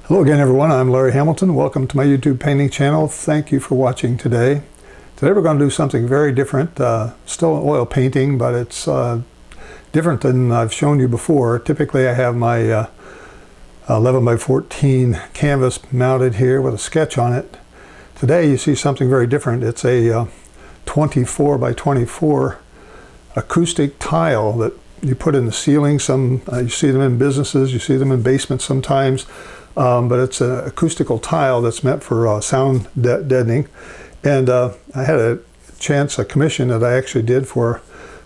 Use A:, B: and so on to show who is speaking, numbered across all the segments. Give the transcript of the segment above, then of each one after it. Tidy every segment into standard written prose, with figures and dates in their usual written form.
A: Hello again everyone, I'm Larry Hamilton. Welcome to my YouTube painting channel. Thank you for watching today. Today we're going to do something very different. Still oil painting, but it's different than I've shown you before. Typically I have my 11 by 14 canvas mounted here with a sketch on it. Today you see something very different. It's a 24 by 24 acoustic tile that you put in the ceiling. You see them in businesses, you see them in basements sometimes. But it's an acoustical tile that's meant for sound deadening. And I had a commission that I actually did for a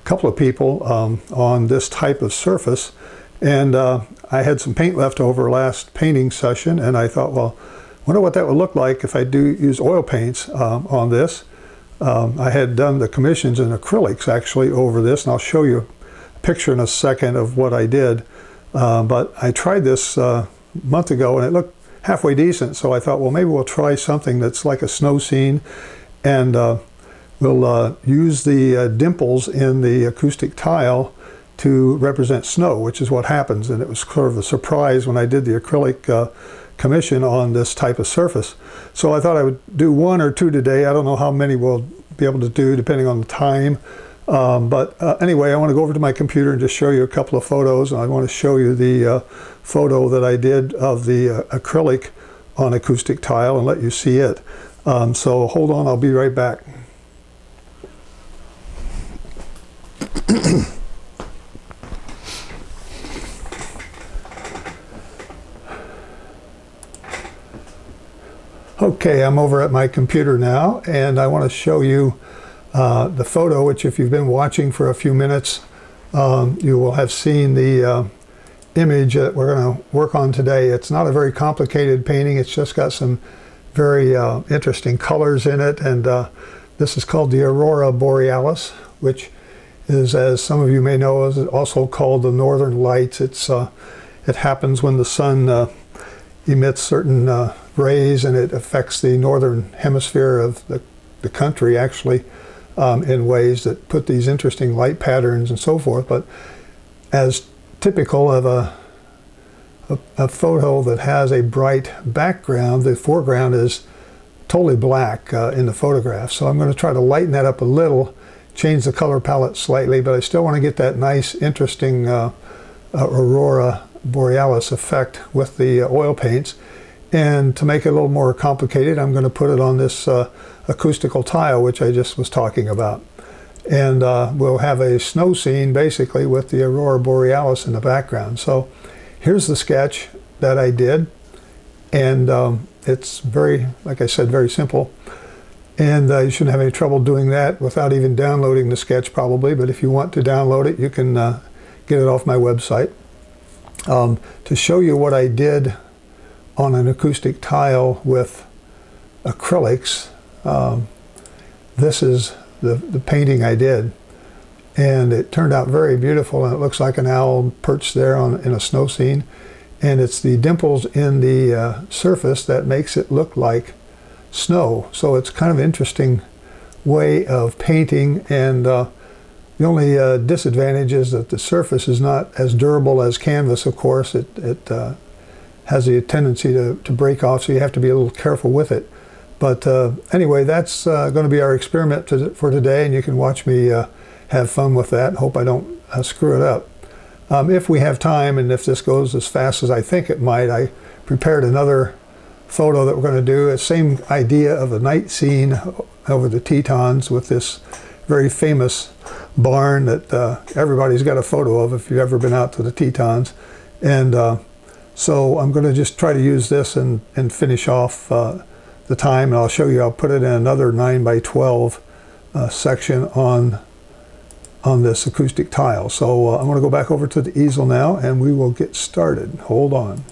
A: couple of people on this type of surface. And I had some paint left over last painting session, and I thought, well, I wonder what that would look like if I do use oil paints on this. I had done the commissions in acrylics actually over this, and I'll show you a picture in a second of what I did. But I tried this month ago and it looked halfway decent, so I thought, well, maybe we'll try something that's like a snow scene, and we'll use the dimples in the acoustic tile to represent snow, which is what happens. And it was sort of a surprise when I did the acrylic commission on this type of surface. So I thought I would do one or two today. I don't know how many we'll be able to do depending on the time. Anyway, I want to go over to my computer and just show you a couple of photos. And I want to show you the photo that I did of the acrylic on acoustic tile and let you see it. So hold on, I'll be right back. Okay, I'm over at my computer now, and I want to show you the photo, which if you've been watching for a few minutes, you will have seen the image that we're going to work on today. It's not a very complicated painting. It's just got some very interesting colors in it, and this is called the Aurora Borealis, which is, as some of you may know, is also called the Northern Lights. It happens when the sun emits certain rays, and it affects the northern hemisphere of the country, actually, in ways that put these interesting light patterns and so forth. But as typical of a photo that has a bright background, the foreground is totally black in the photograph. So I'm going to try to lighten that up a little, change the color palette slightly, but I still want to get that nice, interesting Aurora Borealis effect with the oil paints. And to make it a little more complicated, I'm going to put it on this acoustical tile, which I just was talking about. And we'll have a snow scene, basically, with the Aurora Borealis in the background. So here's the sketch that I did. And it's very, like I said, very simple. And you shouldn't have any trouble doing that without even downloading the sketch, probably. But if you want to download it, you can get it off my website. To show you what I did on an acoustic tile with acrylics, this is the painting I did, and it turned out very beautiful, and it looks like an owl perched there in a snow scene, and it's the dimples in the surface that makes it look like snow. So it's kind of an interesting way of painting, and the only disadvantage is that the surface is not as durable as canvas, of course. It has a tendency to break off, so you have to be a little careful with it. But anyway, that's going to be our experiment for today, and you can watch me have fun with that. Hope I don't screw it up. If we have time, and if this goes as fast as I think it might, I prepared another photo that we're going to do. The same idea of a night scene over the Tetons with this very famous barn that everybody's got a photo of if you've ever been out to the Tetons. And so I'm going to just try to use this and finish off the time, and I'll show you. I'll put it in another 9 by 12 section on this acoustic tile. So I'm going to go back over to the easel now, and we will get started. Hold on.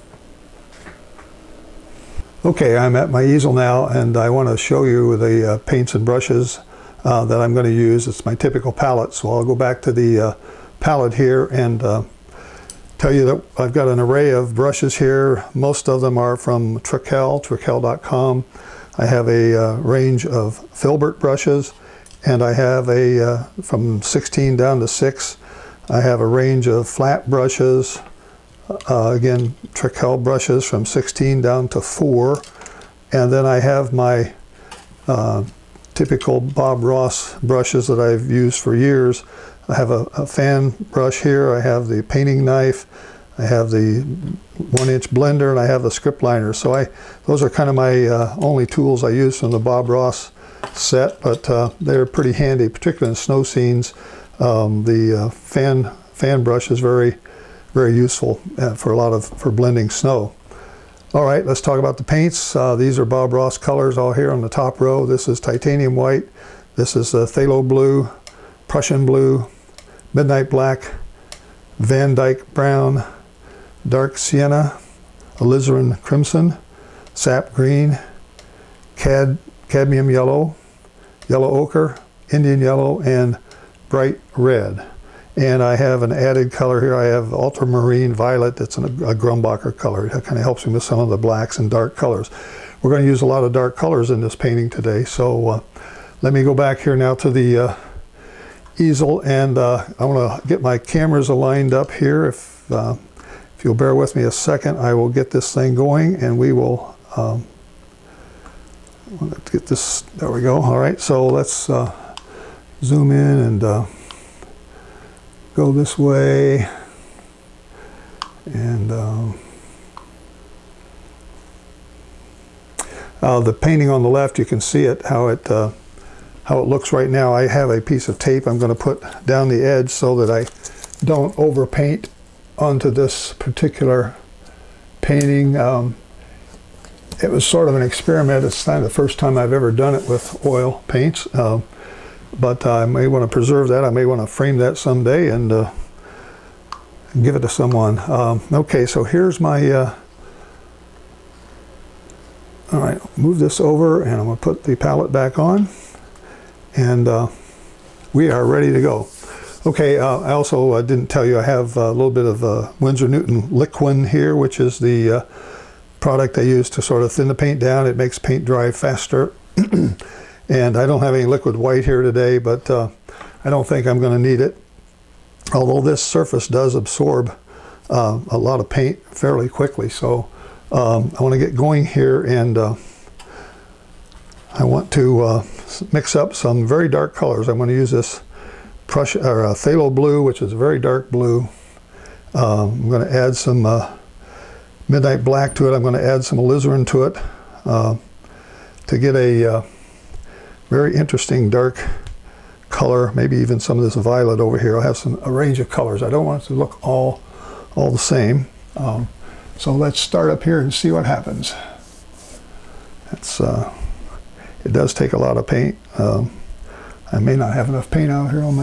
A: Okay, I'm at my easel now, and I want to show you the paints and brushes that I'm going to use. It's my typical palette, so I'll go back to the palette here and tell you that I've got an array of brushes here. Most of them are from Trekell, Trekell.com. I have a range of filbert brushes, and I have a, from 16 down to 6, I have a range of flat brushes, again, Trekell brushes from 16 down to 4, and then I have my typical Bob Ross brushes that I've used for years. I have a fan brush here, I have the painting knife, I have the 1-inch blender, and I have the script liner. So those are kind of my only tools I use from the Bob Ross set, but they're pretty handy, particularly in snow scenes. The fan brush is very useful for blending snow. All right, let's talk about the paints. These are Bob Ross colors all here on the top row. This is titanium white. This is phthalo blue, Prussian blue, midnight black, Van Dyke brown, dark sienna, alizarin crimson, sap green, cadmium yellow, yellow ochre, Indian yellow, and bright red. And I have an added color here. I have ultramarine violet. That's a Grumbacher color. It kind of helps me with some of the blacks and dark colors. We're going to use a lot of dark colors in this painting today. So let me go back here now to the easel, and I want to get my cameras aligned up here. If you'll bear with me a second, I will get this thing going, and we will let's get this. There we go. All right. So let's zoom in and go this way, and the painting on the left, you can see it how it looks right now. I have a piece of tape I'm going to put down the edge so that I don't overpaint onto this particular painting. It was sort of an experiment. It's not the first time I've ever done it with oil paints. But I may want to preserve that. I may want to frame that someday and give it to someone. Okay, so here's my, all right, move this over, and I'm going to put the palette back on, and we are ready to go. Okay, I also didn't tell you I have a little bit of Winsor Newton Liquin here, which is the product I use to sort of thin the paint down. It makes paint dry faster. And I don't have any liquid white here today, but I don't think I'm going to need it. Although this surface does absorb a lot of paint fairly quickly. So I want to get going here, and I want to mix up some very dark colors. I'm going to use this phthalo blue, which is a very dark blue. I'm going to add some midnight black to it. I'm going to add some alizarin to it to get a very interesting dark color, maybe even some of this violet over here. I'll have a range of colors. I don't want it to look all the same. So let's start up here and see what happens. It does take a lot of paint. I may not have enough paint out here on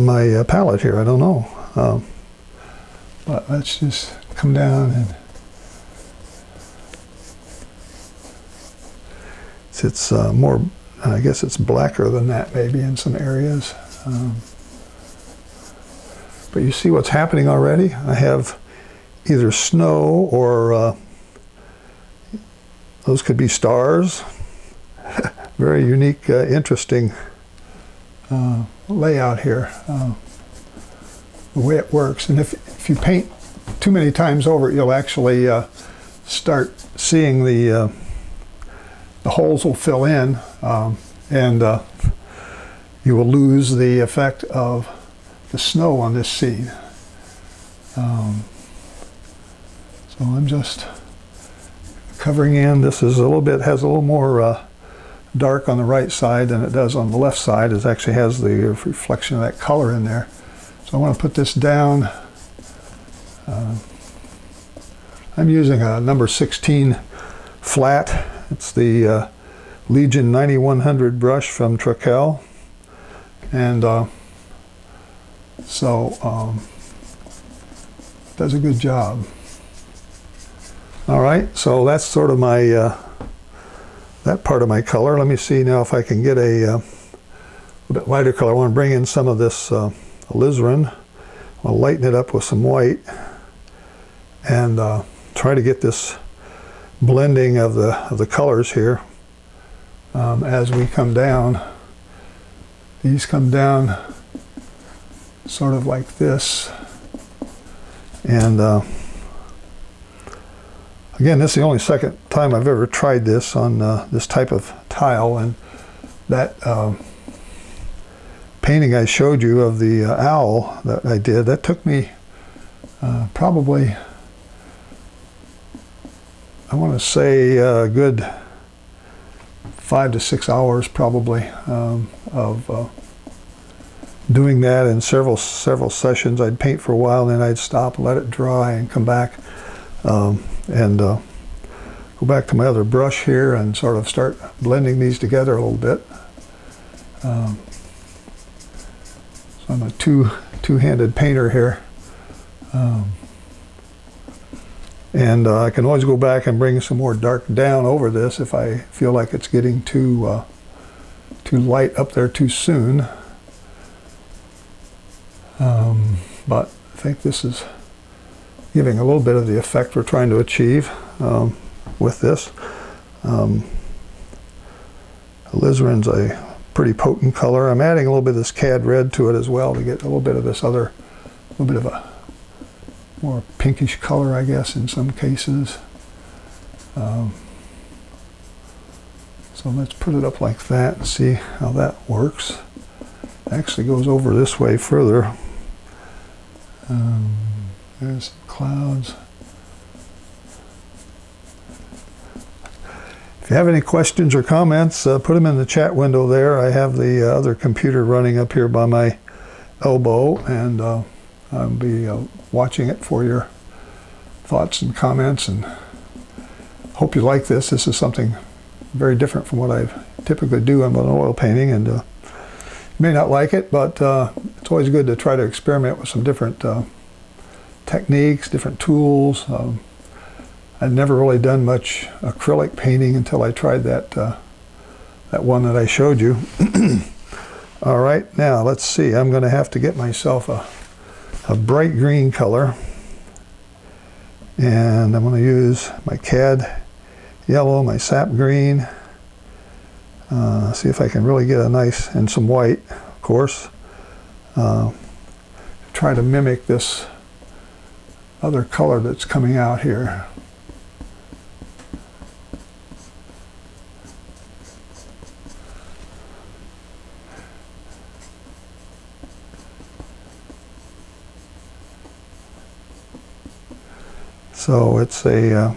A: my palette here. I don't know. But let's just come down and it's more, I guess it's blacker than that maybe in some areas. But you see what's happening already? I have either snow or those could be stars. Very unique, interesting layout here, the way it works. And if you paint too many times over it, you'll actually start seeing the holes will fill in, and you will lose the effect of the snow on this scene. So I'm just covering in. This is a little bit, has a little more dark on the right side than it does on the left side. It actually has the reflection of that color in there. So I want to put this down. I'm using a number 16 flat. It's the Legion 9100 brush from Trekell, and does a good job. All right, so that's sort of my that part of my color. Let me see now if I can get a bit lighter color. I want to bring in some of this alizarin. I'll lighten it up with some white and try to get this blending of the colors here as we come down. These come down sort of like this, and again, this is the only second time I've ever tried this on this type of tile, and that painting I showed you of the owl that I did, that took me probably, I want to say a good 5 to 6 hours probably of doing that in several sessions. I'd paint for a while, and then I'd stop, let it dry, and come back and go back to my other brush here and sort of start blending these together a little bit. So I'm a two-handed painter here. And I can always go back and bring some more dark down over this if I feel like it's getting too light up there too soon. But I think this is giving a little bit of the effect we're trying to achieve with this. Alizarin's a pretty potent color. I'm adding a little bit of this cad red to it as well to get a little bit of this other, a little bit of a more pinkish color, I guess, in some cases. So let's put it up like that and see how that works. It actually goes over this way further. There's some clouds. If you have any questions or comments, put them in the chat window there. I have the other computer running up here by my elbow, and I'll be watching it for your thoughts and comments, and hope you like this. This is something very different from what I typically do on an oil painting, and you may not like it, but it's always good to try to experiment with some different techniques, different tools. I'd never really done much acrylic painting until I tried that that one that I showed you. All right, now let's see. I'm going to have to get myself a bright green color, and I'm going to use my cad yellow, my sap green. See if I can really get a nice, and some white, of course. Try to mimic this other color that's coming out here. So it's a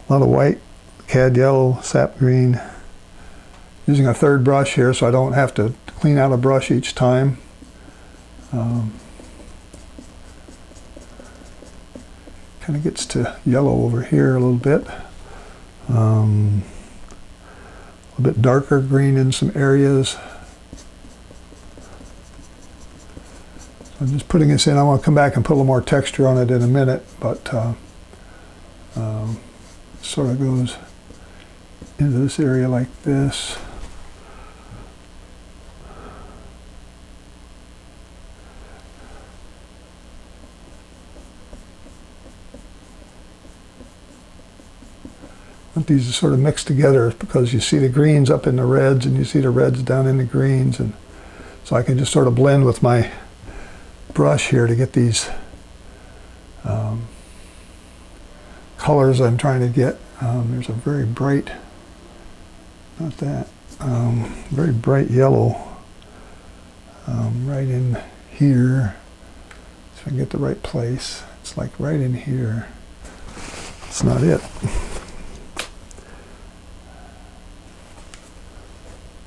A: lot of white, cad yellow, sap green. Using a third brush here so I don't have to clean out a brush each time. Kind of gets to yellow over here a little bit. A little bit darker green in some areas. I'm just putting this in. I want to come back and put a little more texture on it in a minute, but sort of goes into this area like this. I want these to sort of mix together because you see the greens up in the reds and you see the reds down in the greens, and so I can just sort of blend with my brush here to get these colors I'm trying to get. There's a very bright, not that, very bright yellow right in here. So I can get the right place. It's like right in here. It's not it.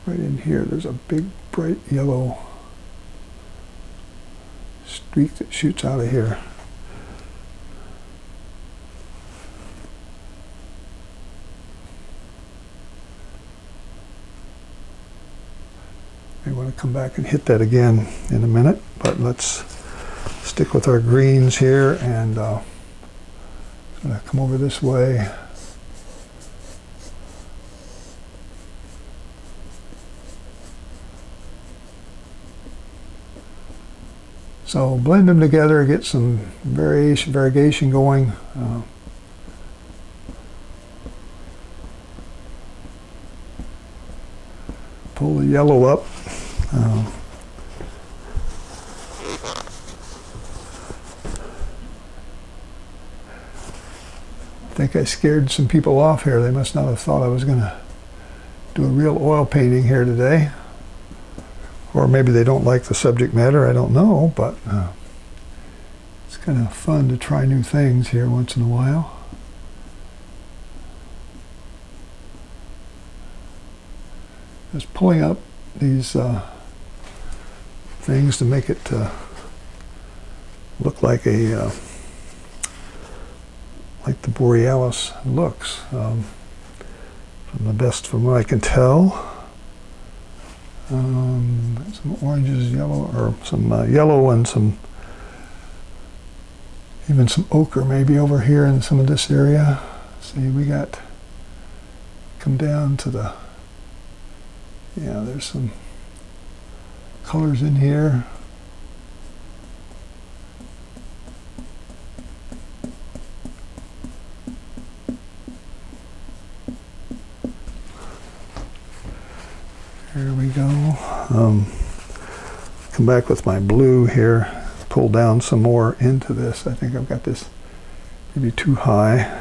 A: Right in here, there's a big bright yellow streak that shoots out of here. I want to come back and hit that again in a minute, but let's stick with our greens here, and I'm going to come over this way. So blend them together, get some variegation going. pull the yellow up. I think I scared some people off here. They must not have thought I was going to do a real oil painting here today. Or maybe they don't like the subject matter, I don't know, but it's kind of fun to try new things here once in a while. Just pulling up these things to make it look like a like the Borealis looks, from what I can tell. Some oranges, yellow, or some yellow and some, even some ochre maybe over here in some of this area. See, we got, come down to the, yeah, there's some colors in here. There we go. Come back with my blue here, pull down some more into this. I think I've got this maybe too high.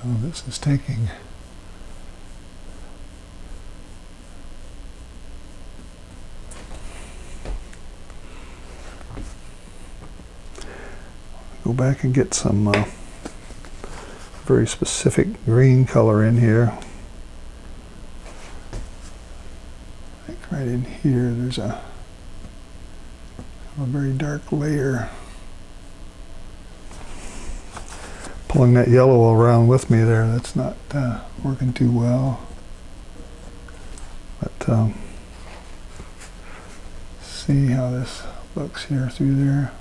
A: So this is taking go back and get some very specific green color in here. I think right in here there's a very dark layer. Pulling that yellow around with me there, that's not working too well. But see how this looks here through there.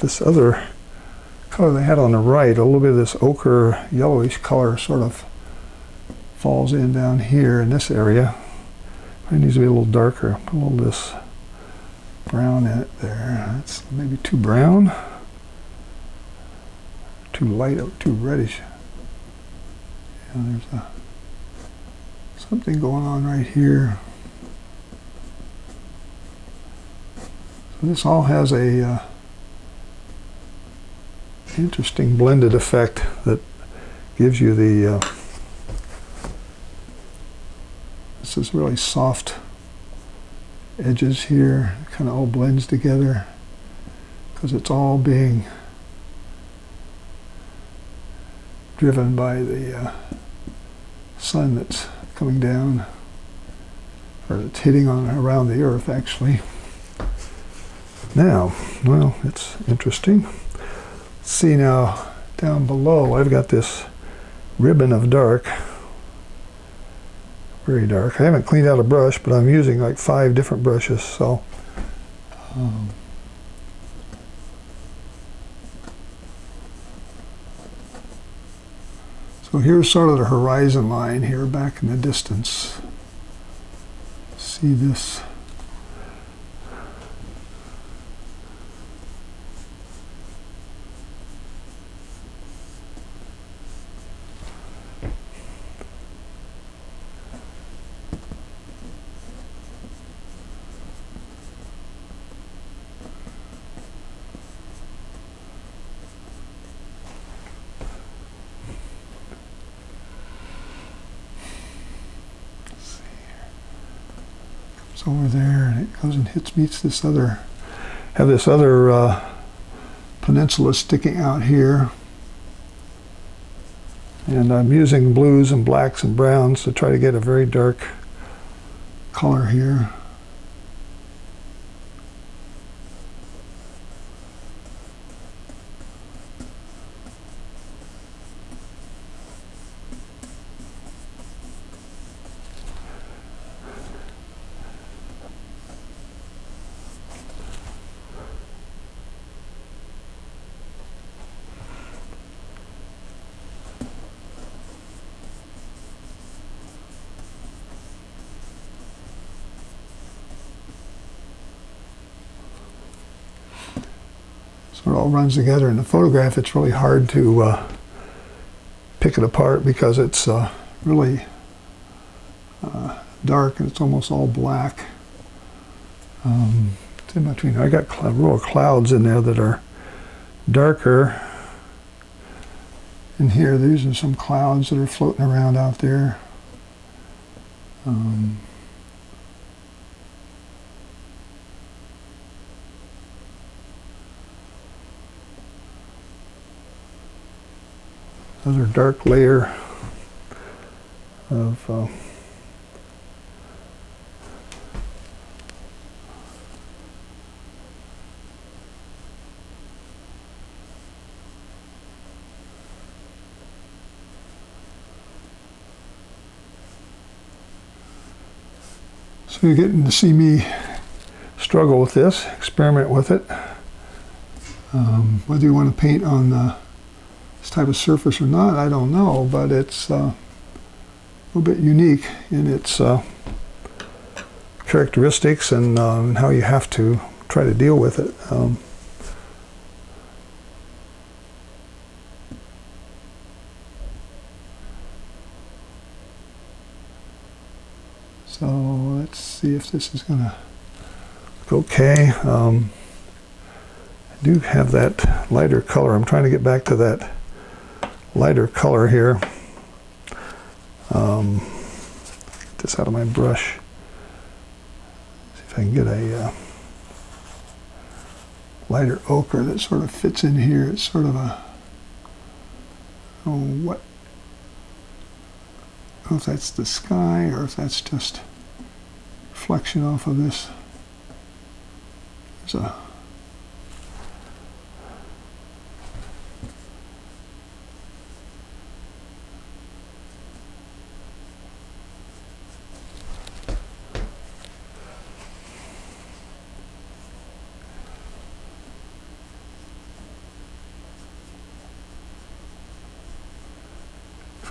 A: This other color they had on the right, a little bit of this ochre yellowish color sort of falls in down here in this area. It needs to be a little darker. Put a little of this brown in it there. That's maybe too brown. Too light, too reddish. Yeah, there's something going on right here. So this all has a interesting blended effect that gives you the this is really soft edges here. It kind of all blends together because it's all being driven by the sun that's coming down, or it's hitting on around the earth actually. Now, well, it's interesting. See now, down below I've got this ribbon of dark, very dark. I haven't cleaned out a brush, but I'm using like 5 different brushes, so so here's sort of the horizon line here back in the distance. See this? Over there, and it goes and meets this other, have this other peninsula sticking out here, and I'm using blues and blacks and browns to try to get a very dark color here. it all runs together. In the photograph, it's really hard to pick it apart because it's really dark and it's almost all black. It's in between. I got real clouds in there that are darker. In here, these are some clouds that are floating around out there. Another dark layer of so you're getting to see me struggle with this, experiment with it. Whether you want to paint on this type of surface or not, I don't know, but it's a little bit unique in its characteristics and how you have to try to deal with it. So let's see if this is going to look okay. I do have that lighter color. I'm trying to get back to that lighter color here. Get this out of my brush. See if I can get a lighter ochre that sort of fits in here. It's sort of a, oh, what? I don't know if that's the sky or if that's just reflection off of this. There's a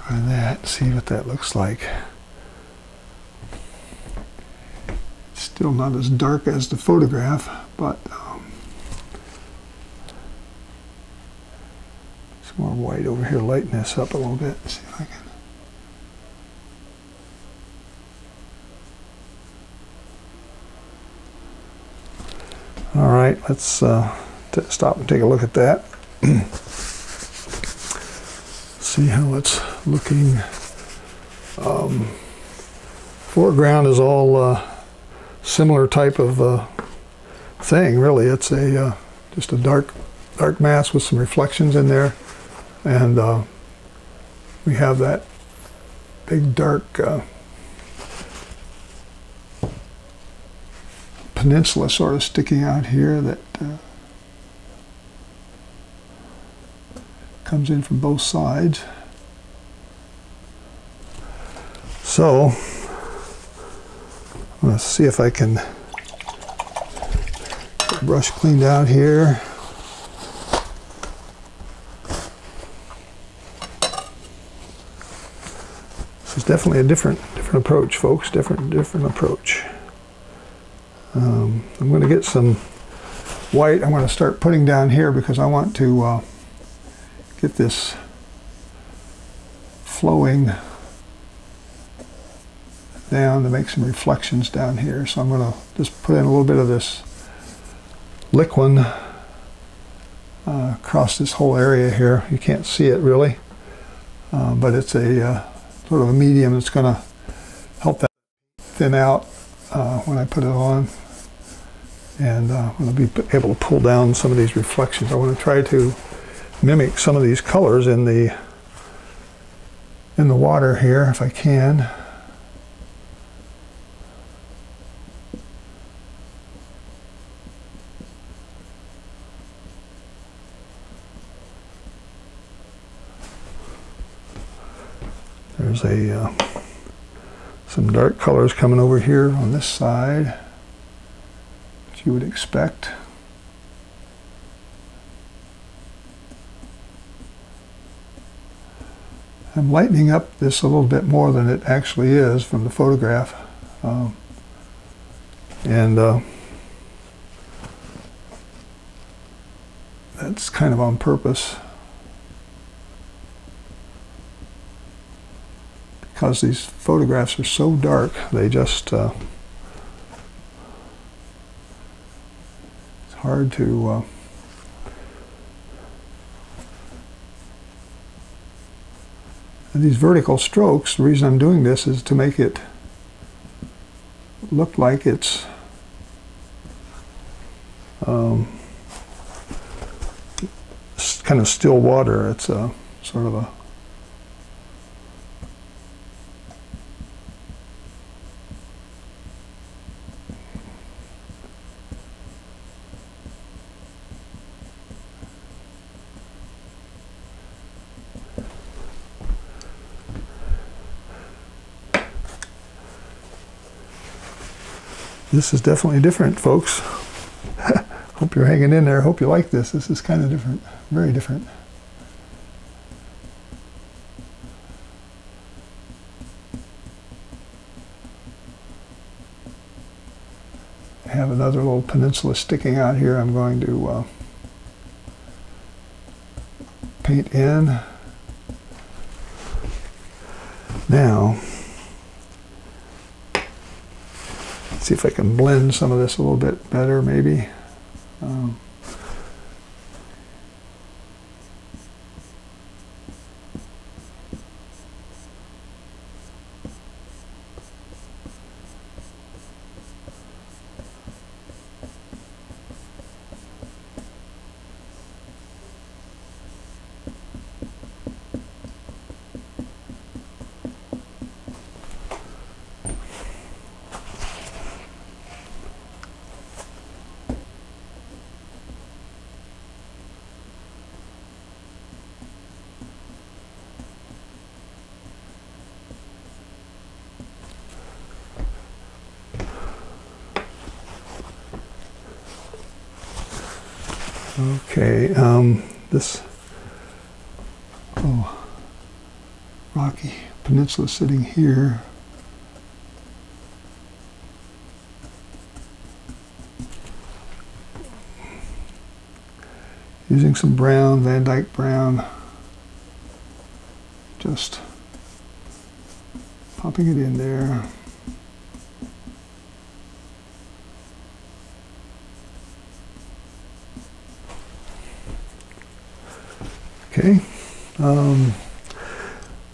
A: try that, see what that looks like. It's still not as dark as the photograph, but some more white over here, lighten this up a little bit. See if I can. All right, let's stop and take a look at that. See how it's looking. Foreground is all similar type of thing, really. It's a just a dark mass with some reflections in there, and we have that big dark peninsula sort of sticking out here that comes in from both sides. So I'm going to see if I can get the brush cleaned out here. This is definitely a different approach, folks. Different approach. I'm going to get some white. I'm going to start putting down here because I want to get this flowing down to make some reflections down here. So I'm going to just put in a little bit of this liquid across this whole area here. You can't see it really, but it's a sort of a medium that's going to help that thin out when I put it on. And I'm going to be able to pull down some of these reflections. I want to try to mimic some of these colors in the water here if I can. There's some dark colors coming over here on this side, which you would expect. I'm lightening up this a little bit more than it actually is from the photograph. That's kind of on purpose, because these photographs are so dark, they just it's hard to and these vertical strokes, the reason I'm doing this is to make it look like it's kind of still water. It's a sort of a This is definitely different, folks. Hope you're hanging in there. Hope you like this. This is kind of different, very different. I have another little peninsula sticking out here. I'm going to paint in. Now, see if I can blend some of this a little bit better, maybe. Okay, this rocky peninsula sitting here. Using some brown, Van Dyke brown, just popping it in there. Okay, the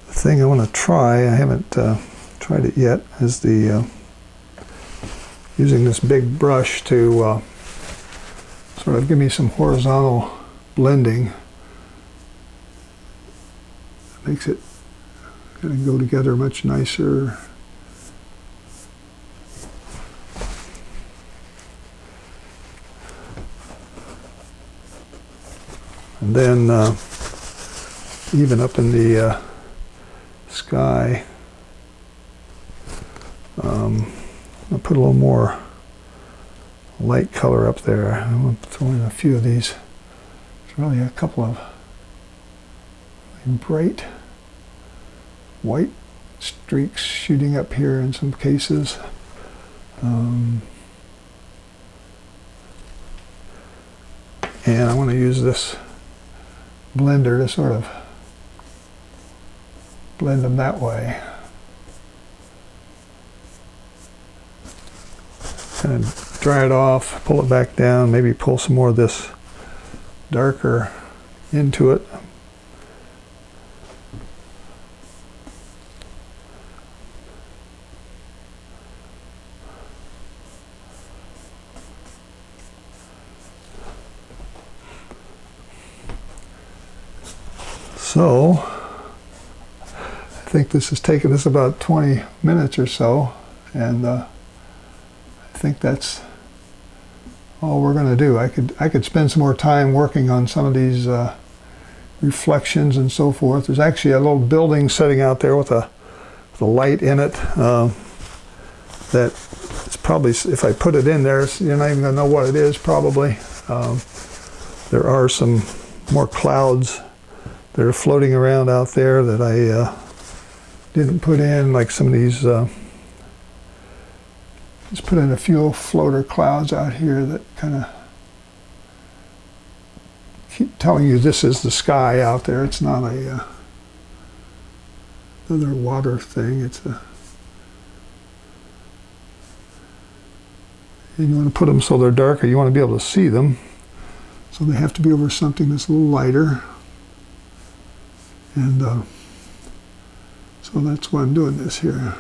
A: thing I want to try, I haven't tried it yet, is the using this big brush to sort of give me some horizontal blending. It makes it kind of go together much nicer. And then even up in the sky, I'll put a little more light color up there. I'm going to throw in a few of these. There's really a couple of bright white streaks shooting up here in some cases. And I want to use this blender to sort of blend them that way. Kind of dry it off, pull it back down, maybe pull some more of this darker into it. So, I think this has taken us about 20 minutes or so, and I think that's all we're going to do. I could spend some more time working on some of these reflections and so forth. There's actually a little building sitting out there with a light in it that it's probably, if I put it in there, you're not even going to know what it is probably. There are some more clouds that are floating around out there that I didn't put in, like some of these, just put in a few floater clouds out here that kind of keep telling you this is the sky out there. It's not a another water thing. It's a, and you want to put them so they're darker. You want to be able to see them, so they have to be over something that's a little lighter. And so that's why I'm doing this here.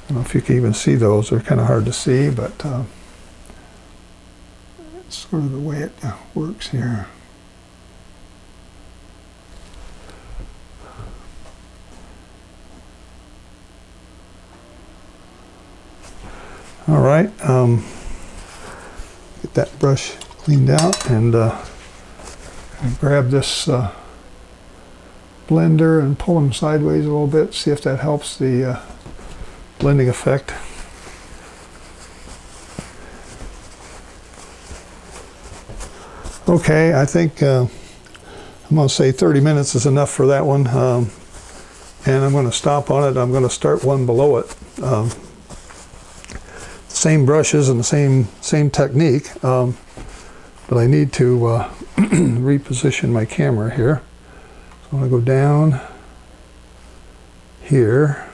A: I don't know if you can even see those. They're kind of hard to see, but it's sort of the way it works here. All right, get that brush cleaned out, and grab this blender and pull them sideways a little bit, see if that helps the blending effect. Okay, I think I'm going to say 30 minutes is enough for that one, and I'm going to stop on it. I'm going to start one below it. Same brushes and the same technique, but I need to reposition my camera here. So I'm going to go down here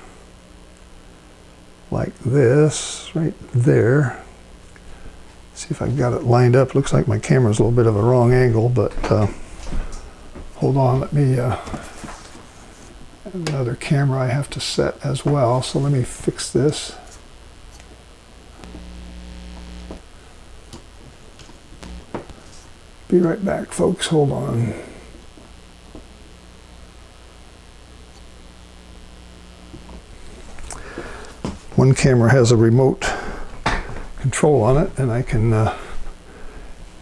A: like this, right there. See if I've got it lined up. Looks like my camera's a little bit of a wrong angle, but hold on, let me another camera I have to set as well, so let me fix this. Be right back, folks. Hold on. One camera has a remote control on it, and I can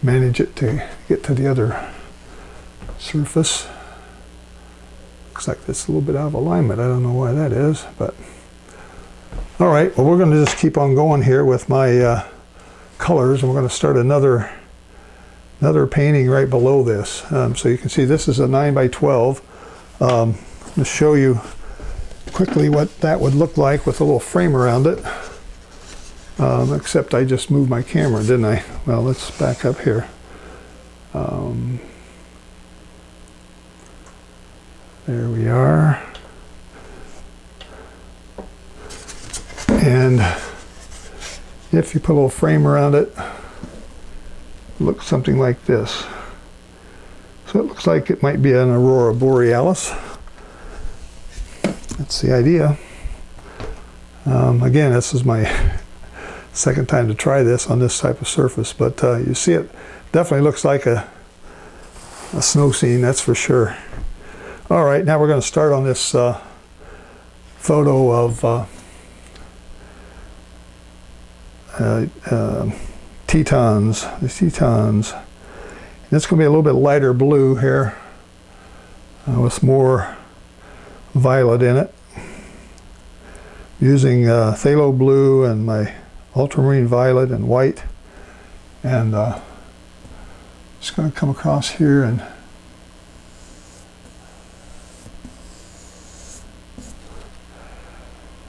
A: manage it to get to the other surface. Looks like that's a little bit out of alignment. I don't know why that is, but all right. Well, we're going to just keep on going here with my colors, and we're going to start another painting right below this. So you can see this is a 9x12. I'm going to show you quickly what that would look like with a little frame around it. Except I just moved my camera, didn't I? Well, let's back up here. There we are. And if you put a little frame around it, looks something like this. So it looks like it might be an Aurora Borealis. That's the idea. Again, this is my second time to try this on this type of surface, but you see it definitely looks like a snow scene, that's for sure. All right, now we're going to start on this photo of Tetons, the Tetons. And it's going to be a little bit lighter blue here with more violet in it. Using phthalo blue and my ultramarine violet and white, and just going to come across here and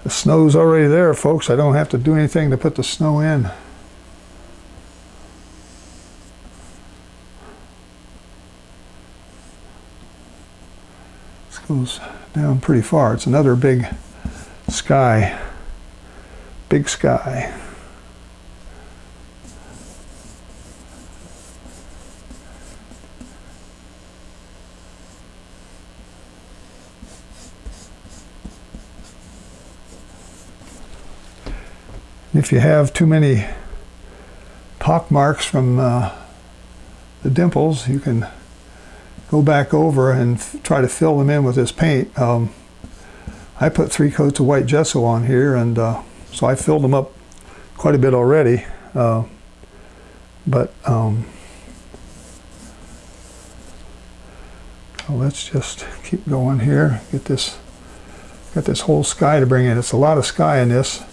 A: the snow's already there, folks. I don't have to do anything to put the snow in. This goes down pretty far. It's another big sky. Big sky. If you have too many pock marks from the dimples, you can go back over and try to fill them in with this paint. I put 3 coats of white gesso on here, and so I filled them up quite a bit already. Let's just keep going here. Got this whole sky to bring in. It's a lot of sky in this.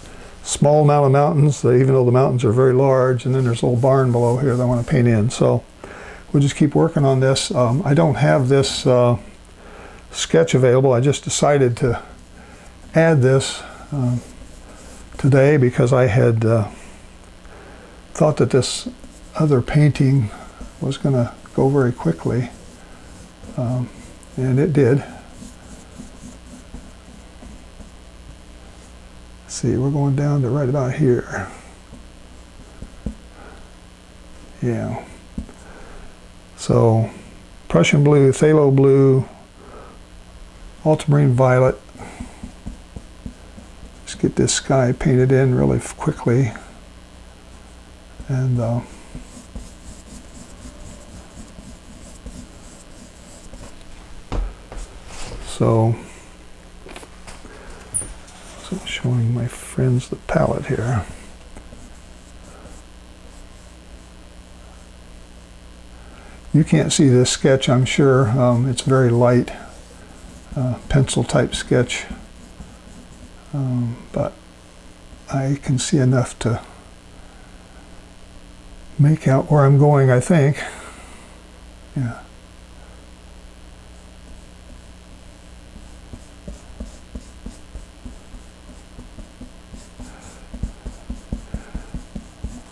A: Small amount of mountains, even though the mountains are very large, and then there's a little barn below here that I want to paint in. So we'll just keep working on this. I don't have this sketch available. I just decided to add this today because I had thought that this other painting was going to go very quickly, and it did. Let's see, we're going down to right about here. Yeah. So, Prussian blue, phthalo blue, ultramarine violet. Let's get this sky painted in really quickly. And so I'm showing my friends the palette here. You can't see this sketch, I'm sure. It's very light, pencil type sketch, but I can see enough to make out where I'm going, I think. Yeah.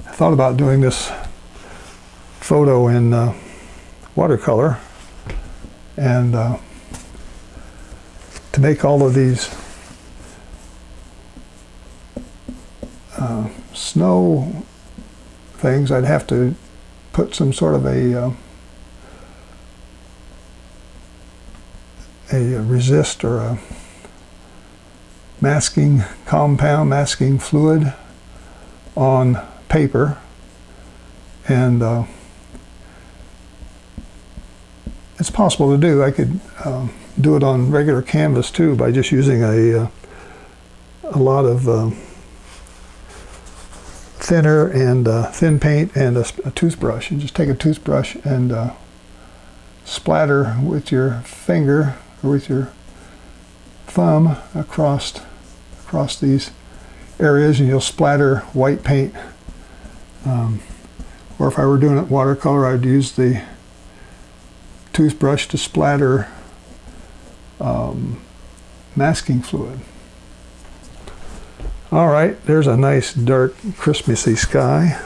A: I thought about doing this photo in watercolor, and to make all of these snow things, I'd have to put some sort of a resist or a masking compound, masking fluid on paper, and it's possible to do. I could do it on regular canvas too by just using a lot of thinner and thin paint and a toothbrush. You just take a toothbrush and splatter with your finger or with your thumb across these areas, and you'll splatter white paint. Or if I were doing it watercolor, I'd use the toothbrush to splatter masking fluid. All right, there's a nice dark Christmassy sky,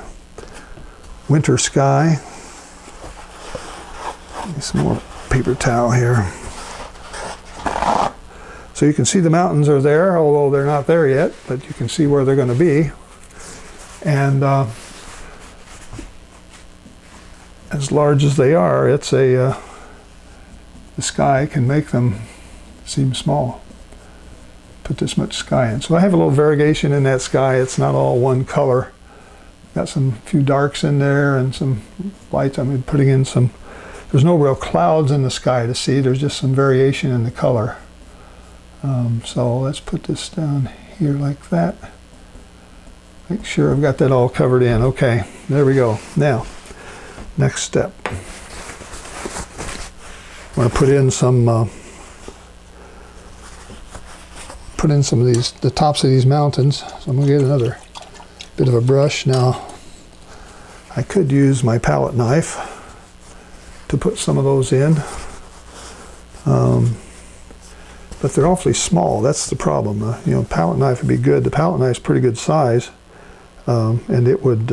A: winter sky. Some more paper towel here. So you can see the mountains are there, although they're not there yet, but you can see where they're going to be. And as large as they are, it's the sky can make them seem small. Put this much sky in. So I have a little variegation in that sky. It's not all one color. Got some few darks in there and some lights. I'm putting in some. There's no real clouds in the sky to see. There's just some variation in the color. So let's put this down here like that. Make sure I've got that all covered in. Okay, there we go. Now, next step. I'm going to put in some of these, the tops of these mountains. So I'm going to get another bit of a brush. Now, I could use my palette knife to put some of those in, but they're awfully small. That's the problem. You know, palette knife would be good. The palette knife's pretty good size, and it would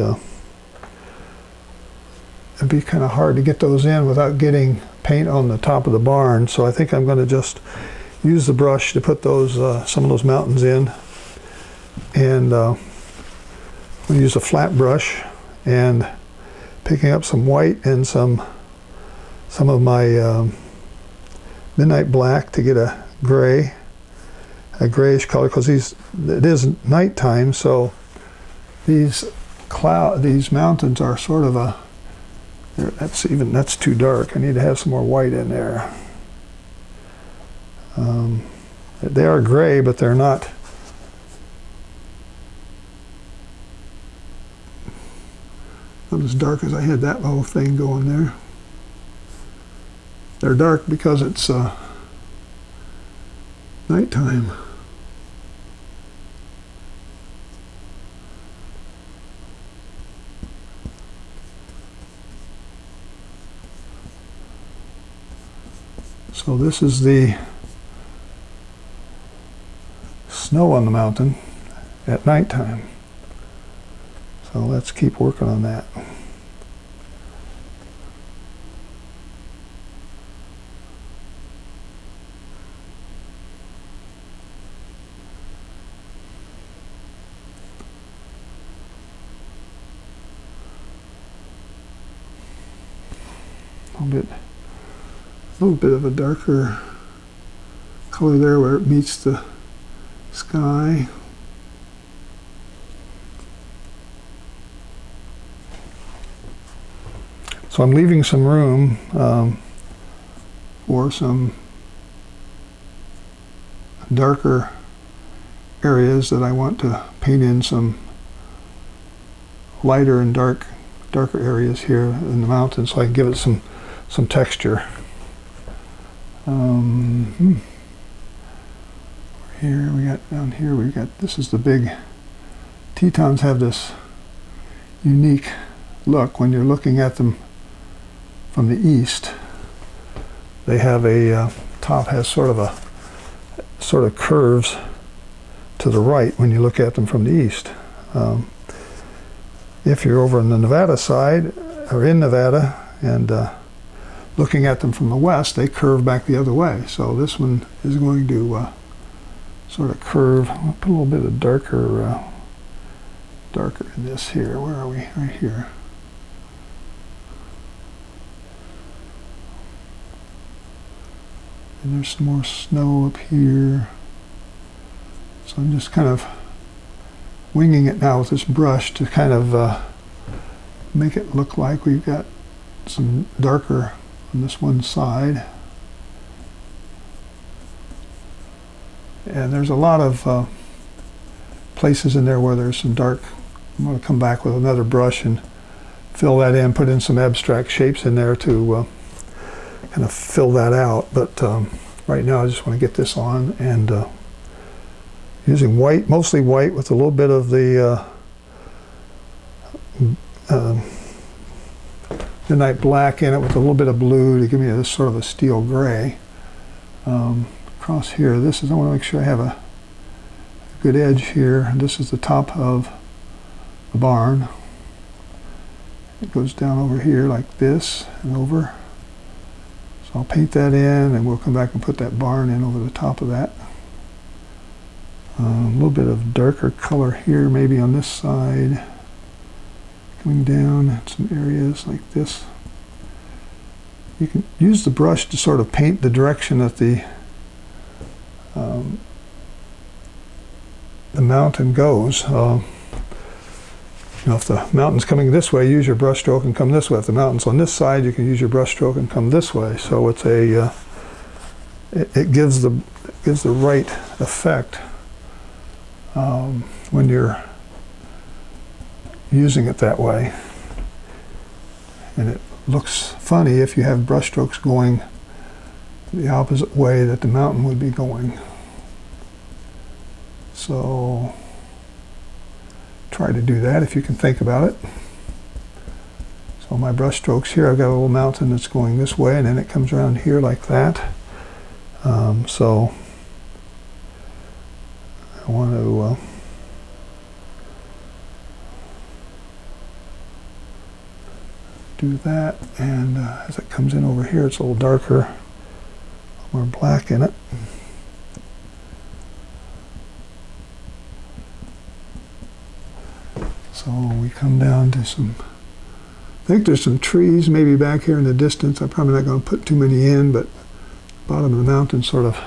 A: it'd be kind of hard to get those in without getting paint on the top of the barn. So I think I'm going to just use the brush to put those some of those mountains in, and I'm going to use a flat brush and picking up some white and some of my midnight black to get a grayish color, because it is nighttime, so these mountains are sort of a, that's too dark. I need to have some more white in there. They are gray, but they're not as dark as I had that little thing going there. They're dark because it's nighttime. So this is the snow on the mountain at nighttime. So let's keep working on that. little bit of a darker color there where it meets the sky. So I'm leaving some room for some darker areas that I want to paint in some lighter and darker areas here in the mountains, so I can give it some texture. Here we got, down here we got, this is the big, Tetons have this unique look when you're looking at them from the east. They have a top has sort of curves to the right when you look at them from the east. If you're over on the Nevada side, or in Nevada, and looking at them from the west, they curve back the other way. So this one is going to sort of curve. I'll put a little bit of darker in this here. Where are we? Right here. And there's some more snow up here. So I'm just kind of winging it now with this brush to kind of make it look like we've got some darker on this one side. And there's a lot of places in there where there's some dark. I'm going to come back with another brush and fill that in, put in some abstract shapes in there to kind of fill that out. But right now I just want to get this on, and using white, mostly white, with a little bit of the midnight black in it, with a little bit of blue to give me this sort of a steel gray. Across here, I want to make sure I have a good edge here. This is the top of the barn. It goes down over here like this and over. So I'll paint that in, and we'll come back and put that barn in over the top of that. A little bit of darker color here, maybe on this side, coming down in some areas like this. You can use the brush to sort of paint the direction that the mountain goes. You know, if the mountain's coming this way, use your brush stroke and come this way. If the mountain's on this side, you can use your brush stroke and come this way. So it's a it gives the right effect when you're using it that way. And it looks funny if you have brush strokes going the opposite way that the mountain would be going. So try to do that if you can think about it. So my brush strokes here, I've got a little mountain that's going this way, and then it comes around here like that. So I want to do that, and as it comes in over here, it's a little darker, more black in it. So we come down to some, I think there's some trees maybe back here in the distance. I'm probably not going to put too many in, but the bottom of the mountain sort of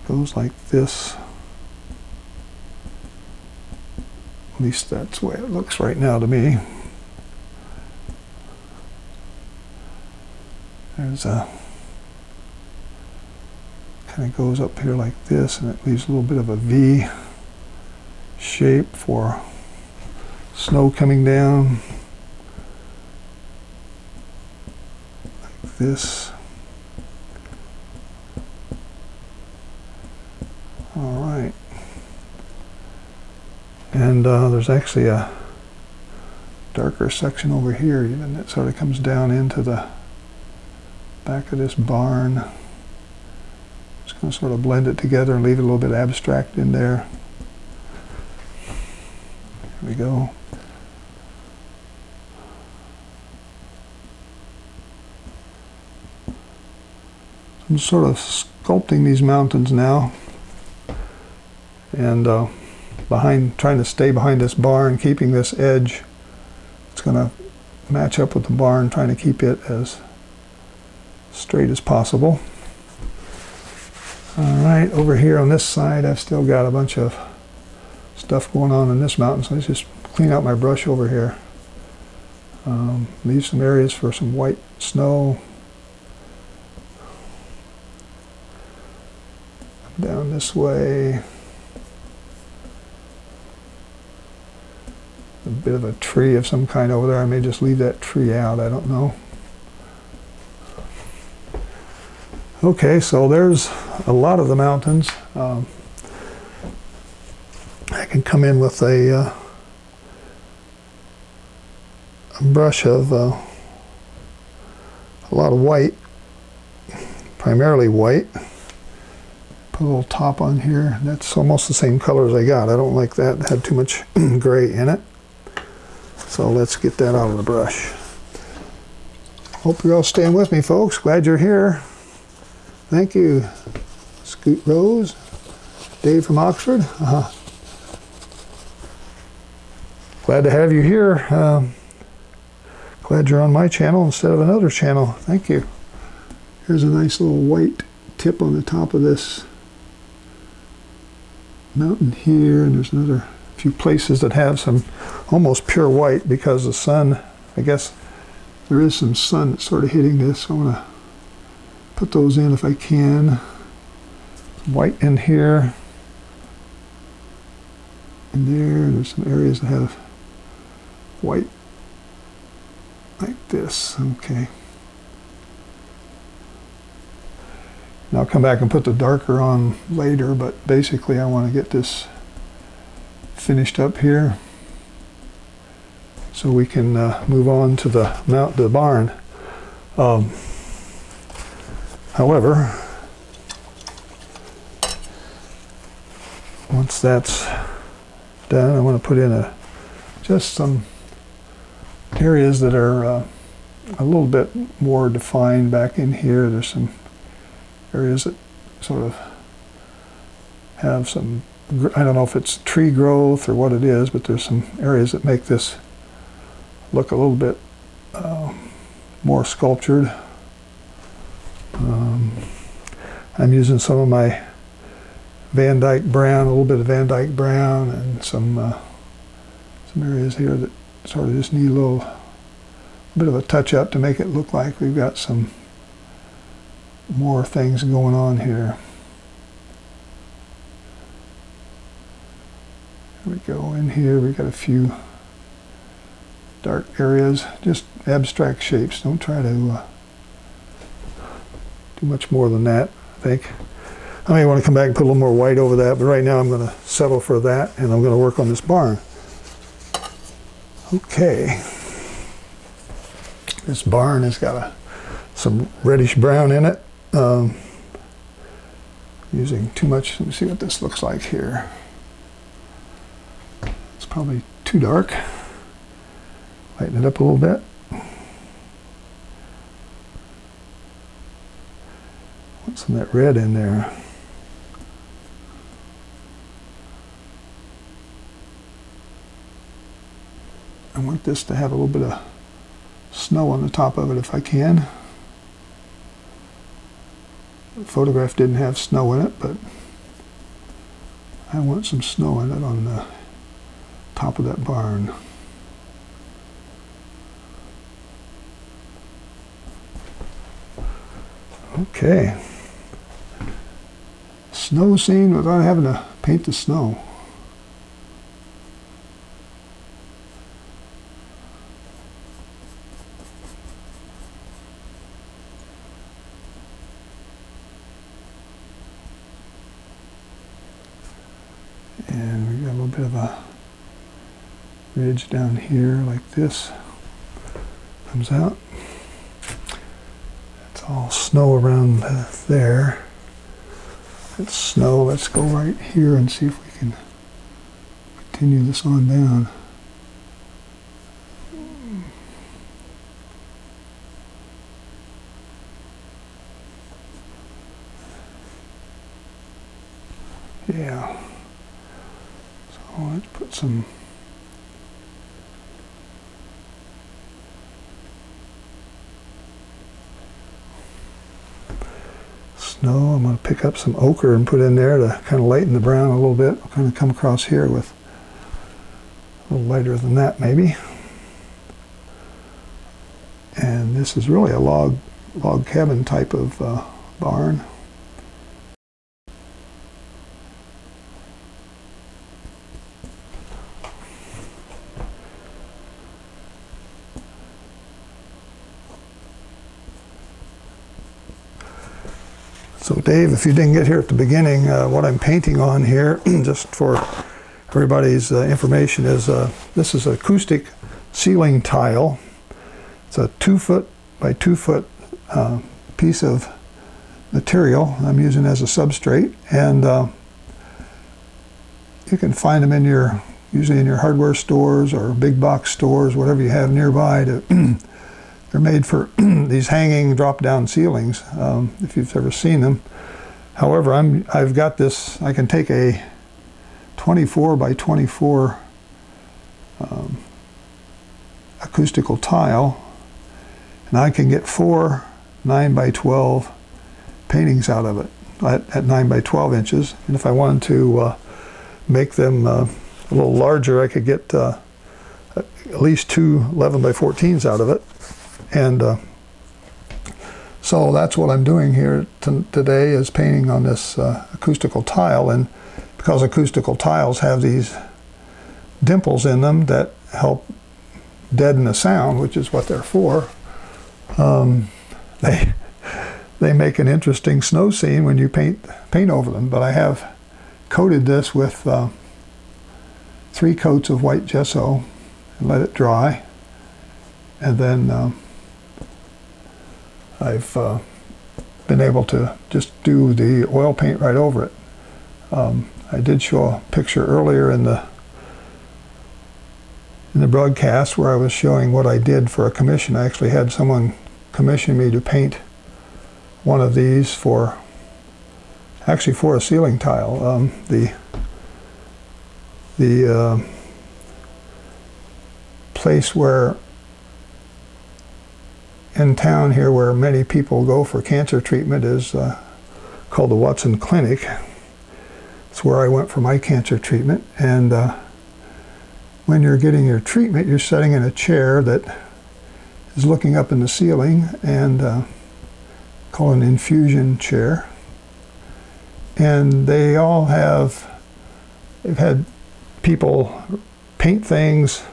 A: goes like this. At least that's the way it looks right now to me. There's a, kind of goes up here like this, and it leaves a little bit of a V shape for snow coming down like this. All right, and there's actually a darker section over here even that sort of comes down into the back of this barn. Just going to sort of blend it together and leave it a little bit abstract in there. There we go. I'm sort of sculpting these mountains now, and trying to stay behind this barn, keeping this edge. It's going to match up with the barn, trying to keep it as straight as possible. All right, over here on this side, I've still got a bunch of stuff going on in this mountain, so let's just clean out my brush over here. Leave some areas for some white snow. Down this way. A bit of a tree of some kind over there. I may just leave that tree out, I don't know. Okay, so there's a lot of the mountains. I can come in with a brush of a lot of white, primarily white. Put a little top on here. That's almost the same color as I got. I don't like that. It had too much gray in it. So let's get that out of the brush. Hope you're all staying with me, folks. Glad you're here. Thank you, Scoot Rose, Dave from Oxford. Glad to have you here. Glad you're on my channel instead of another channel. Thank you. Here's a nice little white tip on the top of this mountain here, and there's another few places that have some almost pure white because the sun, I guess there is some sun that's sort of hitting this, so I want to put those in if I can. White in here and there, and there's some areas that have white like this. Okay. And I'll come back and put the darker on later, but basically I want to get this finished up here so we can move on to the barn. However, once that's done, I want to put in just some areas that are a little bit more defined back in here. There's some areas that sort of have some, I don't know if it's tree growth or what it is, but there's some areas that make this look a little bit more sculptured. I'm using some of my Van Dyke brown, a little bit of Van Dyke brown, and some areas here that sort of just need a little bit of a touch up to make it look like we've got some more things going on here. There we go. In here we've got a few dark areas, just abstract shapes. Don't try to do much more than that, I think. I may want to come back and put a little more white over that, but right now I'm going to settle for that, and I'm going to work on this barn. Okay. This barn has got some reddish brown in it. Using too much. Let me see what this looks like here. It's probably too dark. Lighten it up a little bit. Want some of that red in there. I want this to have a little bit of snow on the top of it if I can. The photograph didn't have snow in it, but I want some snow in it on the top of that barn. Okay. Snow scene without having to paint the snow. And we got a little bit of a ridge down here like this. Comes out. It's all snow around there. It's snow. Let's go right here and see if we can continue this on down. Yeah. So let's put some snow. I'm going to pick up some ochre and put in there to kind of lighten the brown a little bit. I'll kind of come across here with a little lighter than that maybe. And this is really a log cabin type of barn. So Dave, if you didn't get here at the beginning, what I'm painting on here, just for everybody's information, is this is acoustic ceiling tile. It's a 2 foot by 2 foot piece of material I'm using as a substrate, and you can find them in usually in your hardware stores or big box stores, whatever you have nearby. They're made for these hanging drop-down ceilings, if you've ever seen them. However, I've got this. I can take a 24 by 24 acoustical tile, and I can get 4 9 by 12 paintings out of it at 9 by 12 inches. And if I wanted to make them a little larger, I could get at least 2 11 by 14s out of it. And so that's what I'm doing here today, is painting on this acoustical tile. And because acoustical tiles have these dimples in them that help deaden the sound, which is what they're for, they make an interesting snow scene when you paint over them. But I have coated this with 3 coats of white gesso and let it dry, and then I've been able to just do the oil paint right over it. I did show a picture earlier in the broadcast where I was showing what I did for a commission. I actually had someone commission me to paint one of these for a ceiling tile. The place where in town here where many people go for cancer treatment is called the Watson Clinic. It's where I went for my cancer treatment. And when you're getting your treatment, you're sitting in a chair that is looking up in the ceiling, and called an infusion chair. And they've had people paint things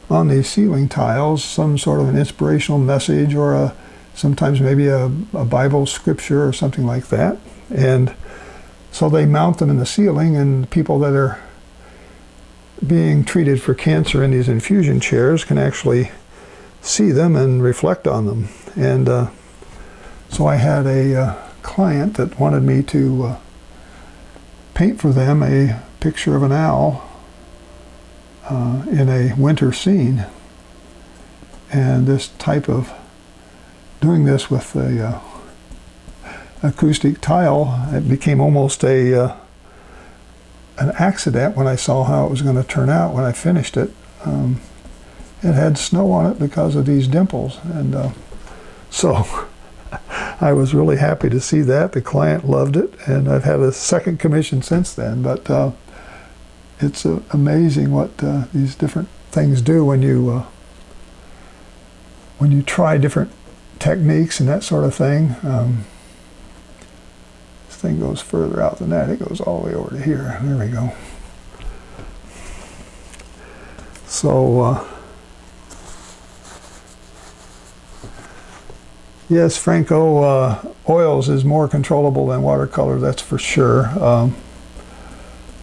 A: on these ceiling tiles, some sort of an inspirational message, or sometimes maybe a Bible scripture or something like that. And so they mount them in the ceiling, and people that are being treated for cancer in these infusion chairs can actually see them and reflect on them. And so I had a client that wanted me to paint for them a picture of an owl in a winter scene. And this type of doing this with the acoustic tile, it became almost an accident when I saw how it was going to turn out when I finished it. It had snow on it because of these dimples, and so I was really happy to see that. The client loved it, and I've had a second commission since then. But it's amazing what these different things do when you try different techniques and that sort of thing. This thing goes further out than that. It goes all the way over to here. There we go. So yes, Franco, oils is more controllable than watercolor, that's for sure.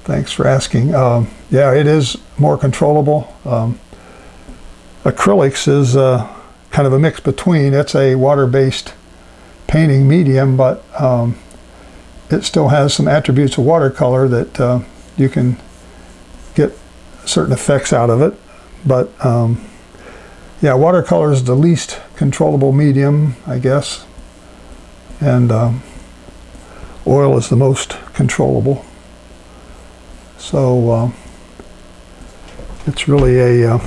A: Thanks for asking. Yeah, it is more controllable. Acrylics is kind of a mix between. It's a water-based painting medium, but it still has some attributes of watercolor that you can get certain effects out of it. But yeah, watercolor is the least controllable medium, I guess, and oil is the most controllable. So it's really a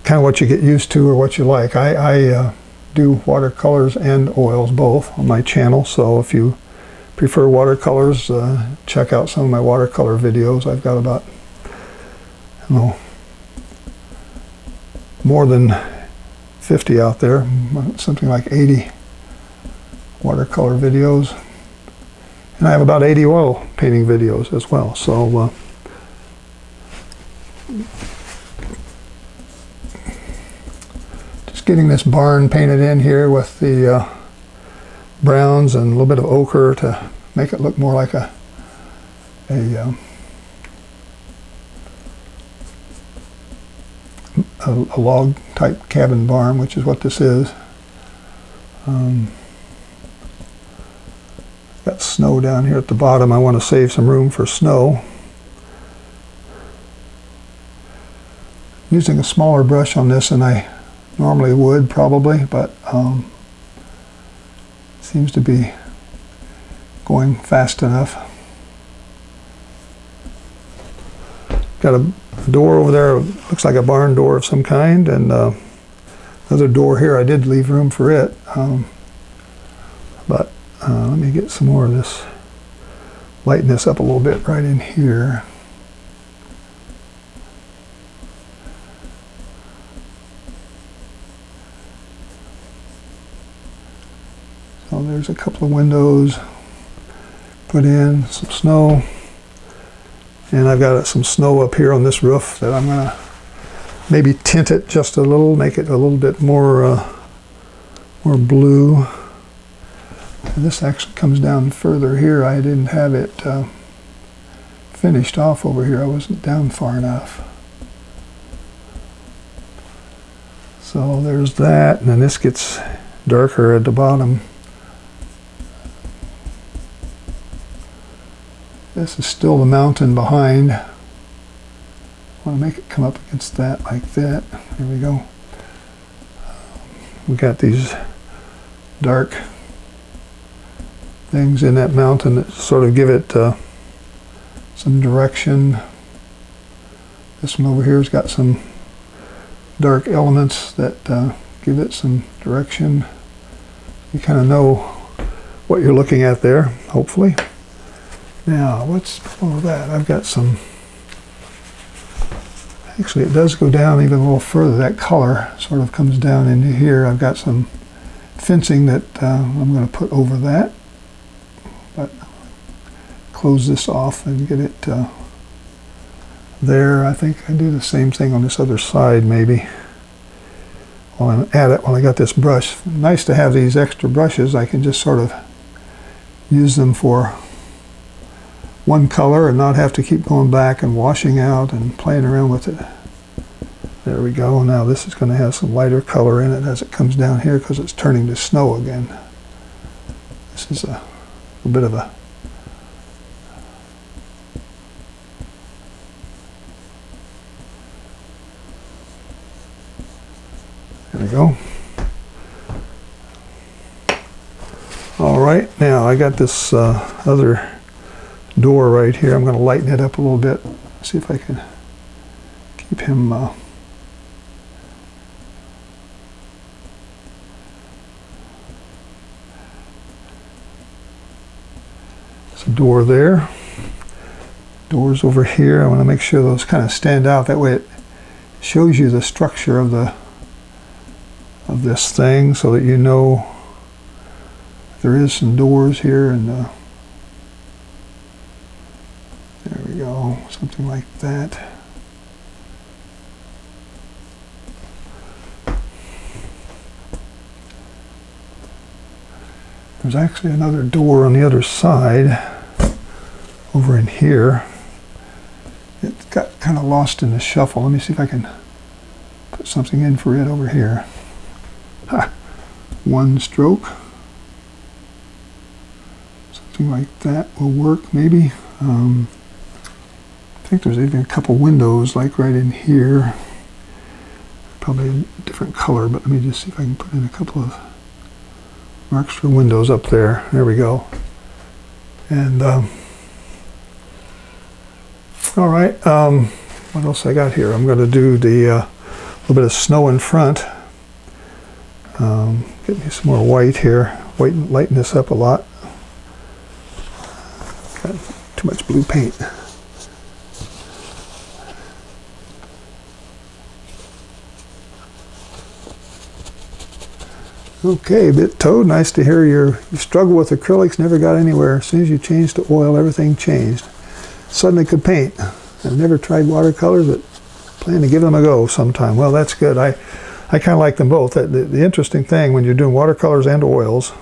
A: kind of what you get used to or what you like. I do watercolors and oils both on my channel, so if you prefer watercolors, check out some of my watercolor videos. I've got about, I don't know, more than 50 out there, something like 80 watercolor videos, and I have about 80 oil painting videos as well. So just getting this barn painted in here with the browns and a little bit of ochre to make it look more like a log type cabin barn, which is what this is. Got snow down here at the bottom. I want to save some room for snow. Using a smaller brush on this than I normally would probably, but seems to be going fast enough. Got a door over there, looks like a barn door of some kind, and another door here. I did leave room for it, but let me get some more of this, lighten this up a little bit right in here. So there's a couple of windows put in, some snow, and I've got some snow up here on this roof that I'm going to maybe tint it just a little, make it a little bit more blue. And this actually comes down further here. I didn't have it finished off over here. I wasn't down far enough. So there's that, and then this gets darker at the bottom. This is still the mountain behind. I want to make it come up against that like that. There we go. We got these dark things in that mountain that sort of give it some direction. This one over here has got some dark elements that give it some direction. You kind of know what you're looking at there, hopefully. Now, what's below that? I've got some, actually it does go down even a little further. That color sort of comes down into here. I've got some fencing that I'm going to put over that. But close this off and get it there. I think I do the same thing on this other side maybe. While I'm at it, while I got this brush. Nice to have these extra brushes. I can just sort of use them for one color and not have to keep going back and washing out and playing around with it. There we go. Now this is going to have some lighter color in it as it comes down here because it's turning to snow again. This is a bit of a there we go. All right, now I got this other door right here. I'm going to lighten it up a little bit. See if I can keep him there's a door there. Doors over here. I want to make sure those kind of stand out. That way it shows you the structure of this thing so that you know there is some doors here, and there we go, something like that. There's actually another door on the other side over in here. It got kind of lost in the shuffle. Let me see if I can put something in for it over here. Ha! One stroke. Something like that will work maybe. I think there's even a couple windows like right in here. Probably a different color, but let me just see if I can put in a couple of extra windows up there. There we go. And all right, what else I got here? I'm going to do the little bit of snow in front. Get me some more white here. Lighten this up a lot. Got too much blue paint. Okay, Bit Toad, nice to hear you struggle with acrylics, never got anywhere. As soon as you changed to oil, everything changed. Suddenly could paint. I've never tried watercolors, but plan to give them a go sometime. Well, that's good. I kind of like them both. The interesting thing when you're doing watercolors and oils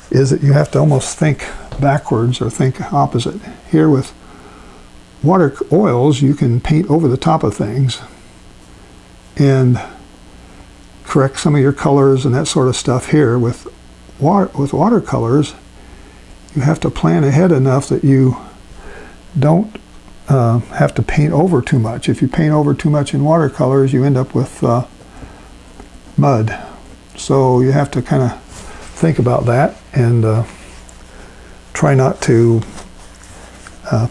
A: is that you have to almost think backwards or think opposite. Here with oils, you can paint over the top of things and correct some of your colors and that sort of stuff. Here with watercolors, you have to plan ahead enough that you don't have to paint over too much. If you paint over too much in watercolors, you end up with mud. So you have to kind of think about that and try not to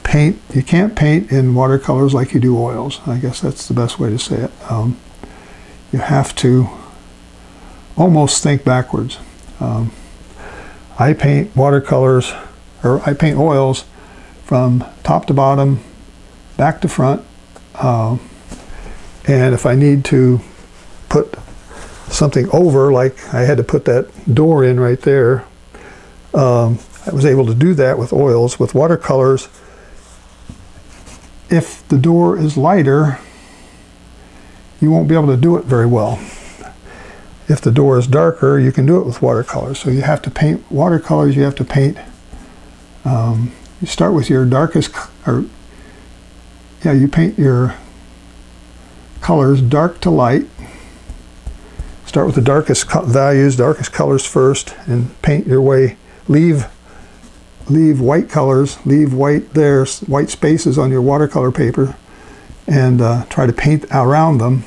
A: paint. You can't paint in watercolors like you do oils. I guess that's the best way to say it. You have to almost think backwards. I paint watercolors, or I paint oils from top to bottom, back to front, and if I need to put something over, like I had to put that door in right there, I was able to do that with oils. With watercolors, if the door is lighter, you won't be able to do it very well. If the door is darker, you can do it with watercolors. So you have to paint watercolors, you have to paint, you start with your darkest, you paint your colors dark to light. Start with the darkest values, darkest colors first, and paint your way. Leave white colors, leave white spaces on your watercolor paper, and try to paint around them,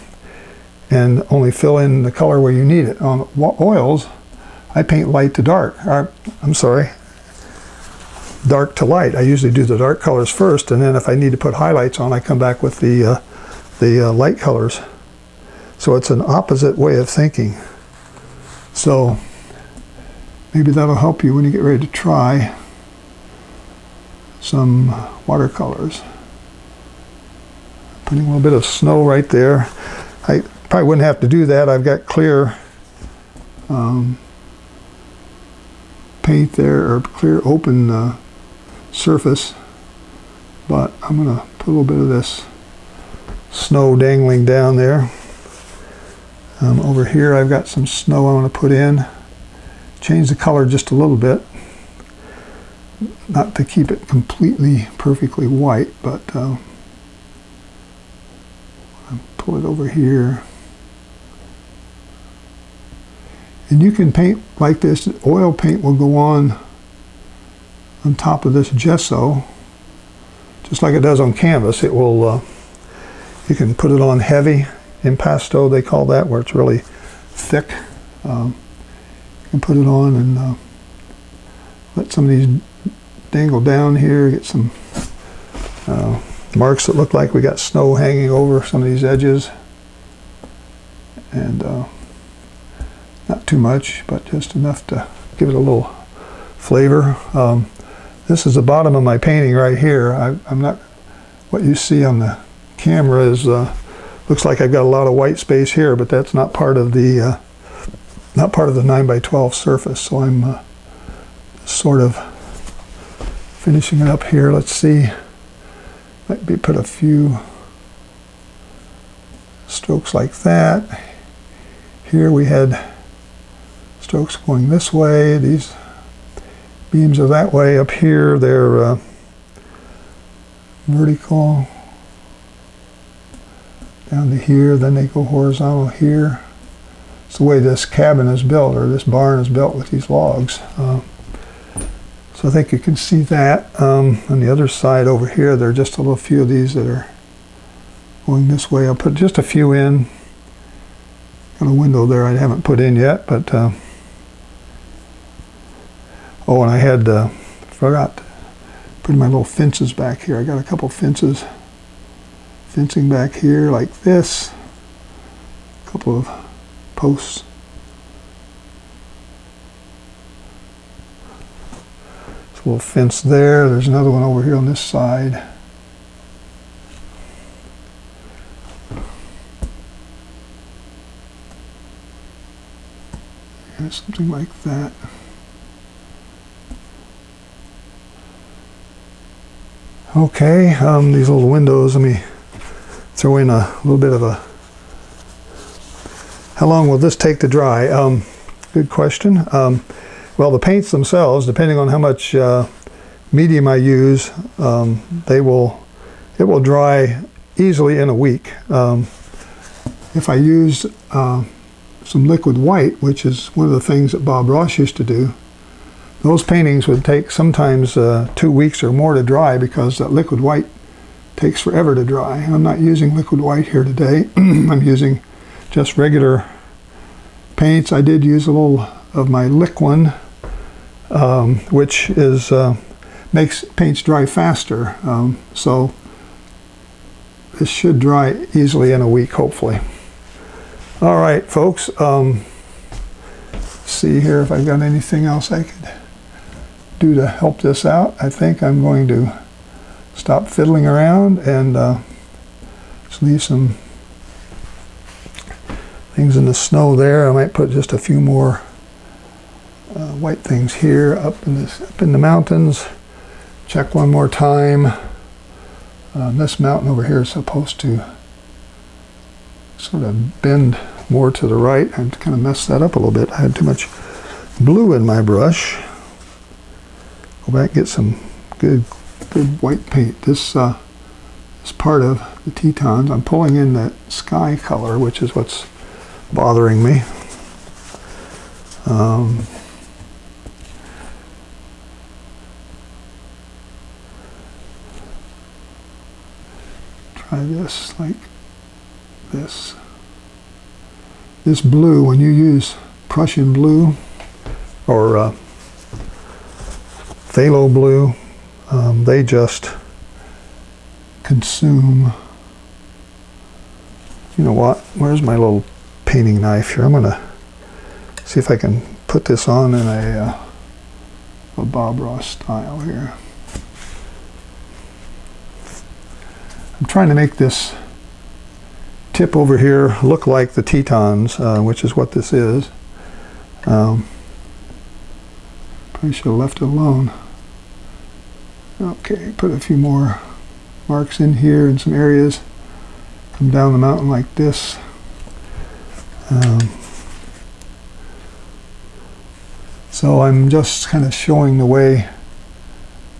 A: and only fill in the color where you need it. On oils, I paint light to dark. I'm sorry, dark to light. I usually do the dark colors first, and then if I need to put highlights on, I come back with the light colors. So it's an opposite way of thinking. So maybe that'll help you when you get ready to try some watercolors. Putting a little bit of snow right there. I probably wouldn't have to do that. I've got clear paint there, or clear open surface, but I'm going to put a little bit of this snow dangling down there. Over here I've got some snow I want to put in. Change the color just a little bit, not to keep it completely perfectly white, but pull it over here. And you can paint like this. Oil paint will go on top of this gesso, just like it does on canvas. It will, you can put it on heavy, impasto they call that, where it's really thick. You can put it on and let some of these dangle down here, get some marks that look like we got snow hanging over some of these edges. And not too much, but just enough to give it a little flavor. This is the bottom of my painting right here. I'm not, what you see on the camera is looks like I've got a lot of white space here, but that's not part of the 9x12 surface. So I'm sort of finishing it up here. Let's see, might be put a few strokes like that. Here we had strokes going this way. These beams are that way. Up here they're vertical down to here, then they go horizontal here. It's the way this cabin is built, or this barn is built with these logs. So I think you can see that. On the other side over here, there are just a little few of these that are going this way. I'll put just a few in. Got a window there I haven't put in yet, but oh, and I had forgot putting my little fences back here. I got a couple fences, fencing back here like this, a couple of posts a little fence there. There's another one over here on this side. Yeah, something like that. Okay, these little windows, let me throw in a little bit of a... How long will this take to dry? Good question. Well, the paints themselves, depending on how much medium I use, it will dry easily in a week. If I used some liquid white, which is one of the things that Bob Ross used to do, those paintings would take sometimes 2 weeks or more to dry because that liquid white takes forever to dry. I'm not using liquid white here today. I'm using just regular paints. I did use a little of my Liquin, which is makes paints dry faster. So this should dry easily in a week, hopefully. All right, folks. See here if I've got anything else I could do to help this out. I think I'm going to stop fiddling around and just leave some things in the snow there. I might put just a few more white things here up in the mountains. Check one more time. This mountain over here is supposed to sort of bend more to the right. I kind of messed that up a little bit. I had too much blue in my brush. Go back and get some good white paint. This is part of the Tetons. I'm pulling in that sky color, which is what's bothering me. Try this like this. This blue, when you use Prussian blue or phthalo blue, they just consume. You know what? Where's my little painting knife here? I'm going to see if I can put this on in a Bob Ross style here. I'm trying to make this tip over here look like the Tetons, which is what this is. Probably should have left it alone. Okay, put a few more marks in here in some areas. Come down the mountain like this. So I'm just kind of showing the way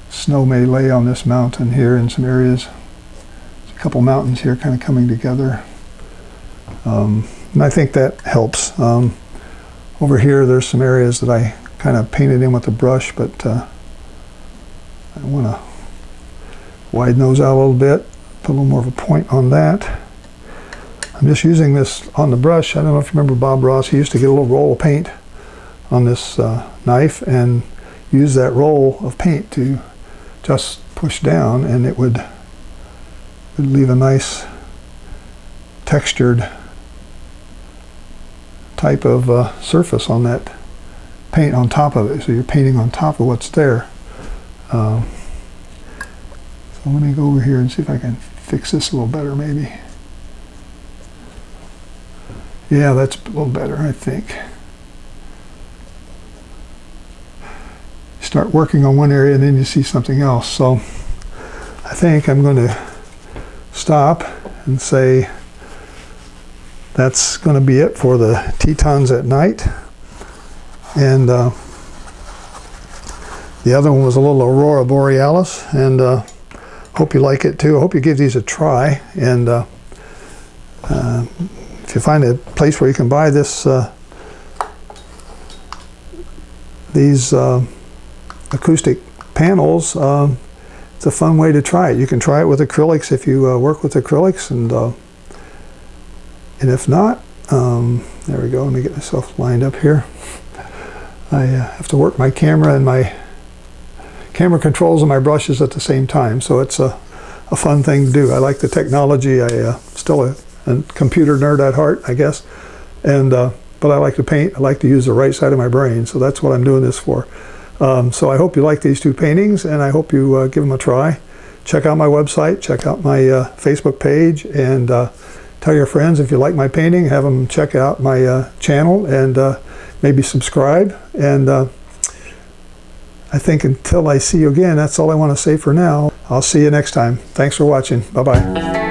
A: snow may lay on this mountain here in some areas. There's a couple mountains here kind of coming together. And I think that helps. Over here there's some areas that I kind of painted in with the brush, but I want to widen those out a little bit, put a little more of a point on that. I'm just using this on the brush. I don't know if you remember Bob Ross. He used to get a little roll of paint on this knife and use that roll of paint to just push down, and it would leave a nice textured type of surface on that paint on top of it. So you're painting on top of what's there. So let me go over here and see if I can fix this a little better maybe. Yeah, that's a little better, I think. Start working on one area and then you see something else. So I think I'm going to stop and say that's going to be it for the Tetons at night. And the other one was a little Aurora Borealis, and hope you like it too. I hope you give these a try, and if you find a place where you can buy this these acoustic panels, it's a fun way to try it. You can try it with acrylics if you work with acrylics, and if not, there we go. Let me get myself lined up here. I have to work my camera and my camera controls and my brushes at the same time, so it's a fun thing to do. I like the technology. I still a computer nerd at heart, I guess, and but I like to paint. I like to use the right side of my brain, so that's what I'm doing this for. So I hope you like these two paintings, and I hope you give them a try. Check out my website, check out my Facebook page, and tell your friends if you like my painting, have them check out my channel, and maybe subscribe. And I think until I see you again, that's all I want to say for now. I'll see you next time. Thanks for watching. Bye-bye.